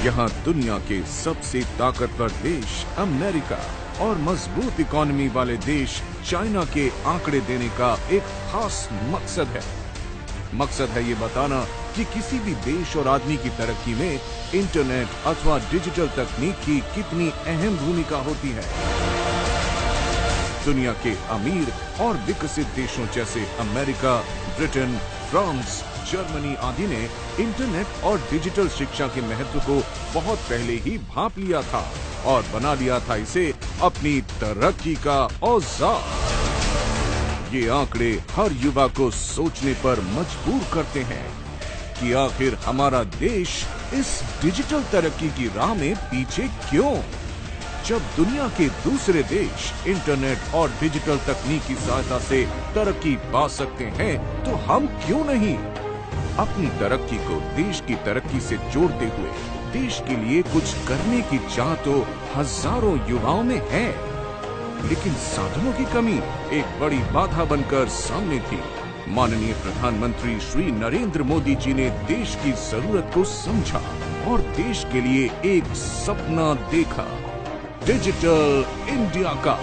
यहाँ दुनिया के सबसे ताकतवर देश अमेरिका और मजबूत इकोनॉमी वाले देश चाइना के आंकड़े देने का एक खास मकसद है। मकसद है ये बताना कि किसी भी देश और आदमी की तरक्की में इंटरनेट अथवा डिजिटल तकनीक की कितनी अहम भूमिका होती है। दुनिया के अमीर और विकसित देशों जैसे अमेरिका, ब्रिटेन, फ्रांस, जर्मनी आदि ने इंटरनेट और डिजिटल शिक्षा के महत्व को बहुत पहले ही भांप लिया था और बना लिया था इसे अपनी तरक्की का औजार। ये आंकड़े हर युवा को सोचने पर मजबूर करते हैं कि आखिर हमारा देश इस डिजिटल तरक्की की राह में पीछे क्यों? जब दुनिया के दूसरे देश इंटरनेट और डिजिटल तकनीक की सहायता से तरक्की पा सकते हैं तो हम क्यों नहीं? अपनी तरक्की को देश की तरक्की से जोड़ते हुए देश के लिए कुछ करने की चाह तो हजारों युवाओं में है, लेकिन साधनों की कमी एक बड़ी बाधा बनकर सामने थी। माननीय प्रधानमंत्री श्री नरेंद्र मोदी जी ने देश की जरूरत को समझा और देश के लिए एक सपना देखा, डिजिटल इंडिया का।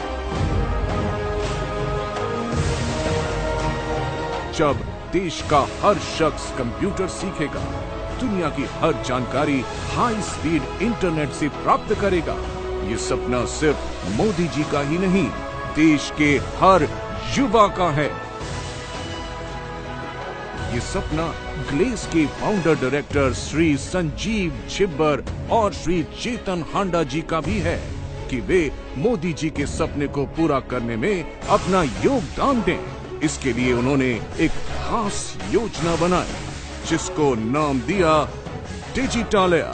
जब देश का हर शख्स कंप्यूटर सीखेगा, दुनिया की हर जानकारी हाई स्पीड इंटरनेट से प्राप्त करेगा, ये सपना सिर्फ मोदी जी का ही नहीं, देश के हर युवा का है। ये सपना ग्लेस के फाउंडर डायरेक्टर श्री संजीव छिब्बर और श्री चेतन हांडा जी का भी है कि वे मोदी जी के सपने को पूरा करने में अपना योगदान दें। इसके लिए उन्होंने एक खास योजना बनाई जिसको नाम दिया डिजिटालया।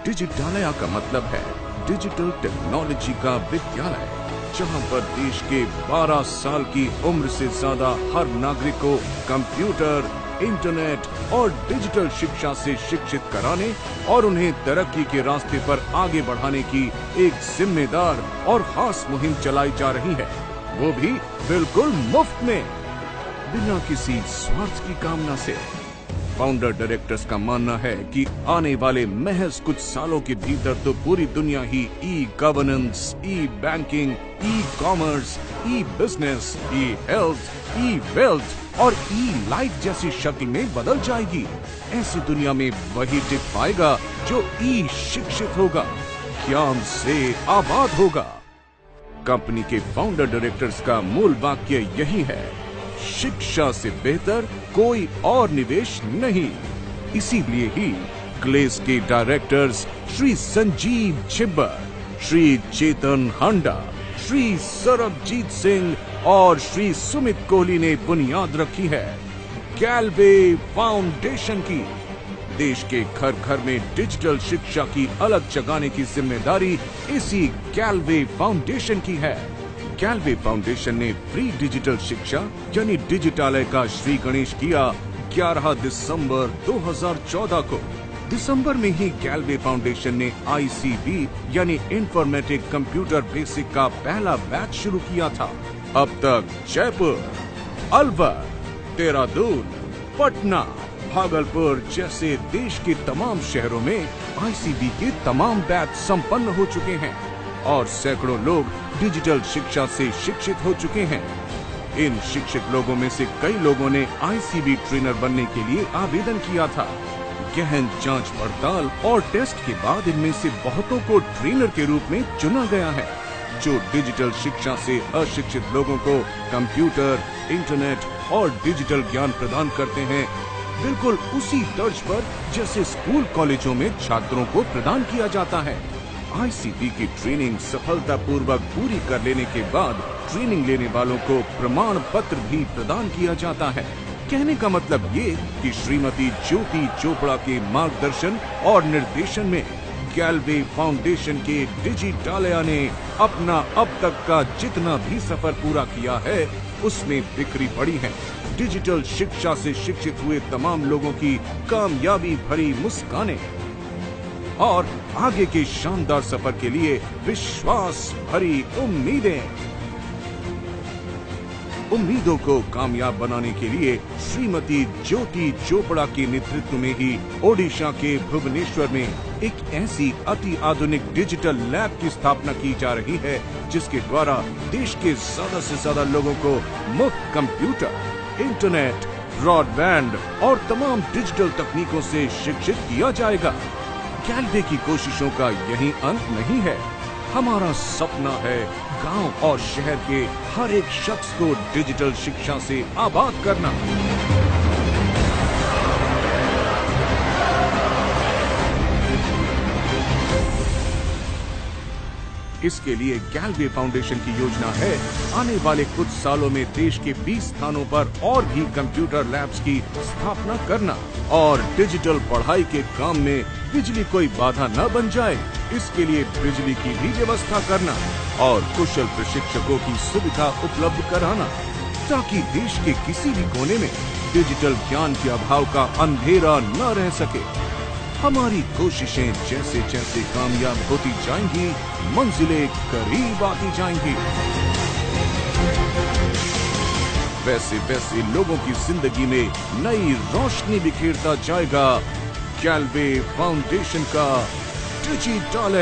डिजिटालया का मतलब है डिजिटल टेक्नोलॉजी का विद्यालय, जहां पर देश के 12 साल की उम्र से ज्यादा हर नागरिक को कंप्यूटर, इंटरनेट और डिजिटल शिक्षा से शिक्षित कराने और उन्हें तरक्की के रास्ते पर आगे बढ़ाने की एक जिम्मेदार और खास मुहिम चलाई जा रही है, वो भी बिल्कुल मुफ्त में, बिना किसी स्वार्थ की कामना से। फाउंडर डायरेक्टर्स का मानना है कि आने वाले महज कुछ सालों के भीतर तो पूरी दुनिया ही ई गवर्नेंस, ई बैंकिंग, ई कॉमर्स, ई बिजनेस, ई हेल्थ, ई वेल्थ और ई लाइफ जैसी शक्ल में बदल जाएगी। ऐसी दुनिया में वही टिक पाएगा जो ई शिक्षित होगा, ज्ञान से आबाद होगा। कंपनी के फाउंडर डायरेक्टर्स का मूल वाक्य यही है, शिक्षा से बेहतर कोई और निवेश नहीं। इसीलिए ही ग्लेस के डायरेक्टर्स श्री संजीव छिब्बर, श्री चेतन हांडा, श्री सरबजीत सिंह और श्री सुमित कोहली ने बुनियाद रखी है गैलवे फाउंडेशन की। देश के घर घर में डिजिटल शिक्षा की अलग जगाने की जिम्मेदारी इसी गैलवे फाउंडेशन की है। गैलवे फाउंडेशन ने फ्री डिजिटल शिक्षा यानी डिजिटालय का श्री गणेश किया 11 दिसंबर 2014 को। दिसंबर में ही गैलवे फाउंडेशन ने ICB यानी इंफॉर्मेटिक कंप्यूटर बेसिक का पहला बैच शुरू किया था। अब तक जयपुर, अलवर, देहरादून, पटना, भागलपुर जैसे देश के तमाम शहरों में ICB के तमाम बैच संपन्न हो चुके हैं और सैकड़ों लोग डिजिटल शिक्षा से शिक्षित हो चुके हैं। इन शिक्षित लोगों में से कई लोगों ने ICB ट्रेनर बनने के लिए आवेदन किया था। गहन जांच पड़ताल और टेस्ट के बाद इनमें से बहुतों को ट्रेनर के रूप में चुना गया है, जो डिजिटल शिक्षा से अशिक्षित लोगों को कंप्यूटर, इंटरनेट और डिजिटल ज्ञान प्रदान करते हैं, बिल्कुल उसी तर्ज पर जैसे स्कूल कॉलेजों में छात्रों को प्रदान किया जाता है। ICB की ट्रेनिंग सफलतापूर्वक पूरी कर लेने के बाद ट्रेनिंग लेने वालों को प्रमाण पत्र भी प्रदान किया जाता है। कहने का मतलब ये कि श्रीमती ज्योति चोपड़ा के मार्गदर्शन और निर्देशन में गैलवे फाउंडेशन के डिजिटालया ने अपना अब तक का जितना भी सफर पूरा किया है उसमें बिखरी पड़ी है डिजिटल शिक्षा से शिक्षित हुए तमाम लोगों की कामयाबी भरी मुस्कानें और आगे के शानदार सफर के लिए विश्वास भरी उम्मीदें। उम्मीदों को कामयाब बनाने के लिए श्रीमती ज्योति चोपड़ा के नेतृत्व में ही ओडिशा के भुवनेश्वर में एक ऐसी अति आधुनिक डिजिटल लैब की स्थापना की जा रही है, जिसके द्वारा देश के ज्यादा से ज्यादा लोगों को मुफ्त कंप्यूटर, इंटरनेट, ब्रॉडबैंड और तमाम डिजिटल तकनीकों से शिक्षित किया जाएगा। गैलवे की कोशिशों का यही अंत नहीं है। हमारा सपना है गांव और शहर के हर एक शख्स को डिजिटल शिक्षा से आबाद करना। इसके लिए गैलवे फाउंडेशन की योजना है आने वाले कुछ सालों में देश के 20 स्थानों पर और भी कंप्यूटर लैब्स की स्थापना करना और डिजिटल पढ़ाई के काम में बिजली कोई बाधा न बन जाए, इसके लिए बिजली की भी व्यवस्था करना और कुशल प्रशिक्षकों की सुविधा उपलब्ध कराना, ताकि देश के किसी भी कोने में डिजिटल ज्ञान के अभाव का अंधेरा न रह सके। हमारी कोशिशें जैसे जैसे कामयाब होती जाएंगी, मंजिलें करीब आती जाएंगी। वैसे वैसे लोगों की जिंदगी में नई रोशनी बिखेरता जाएगा गैलवे फाउंडेशन का डिजिटल।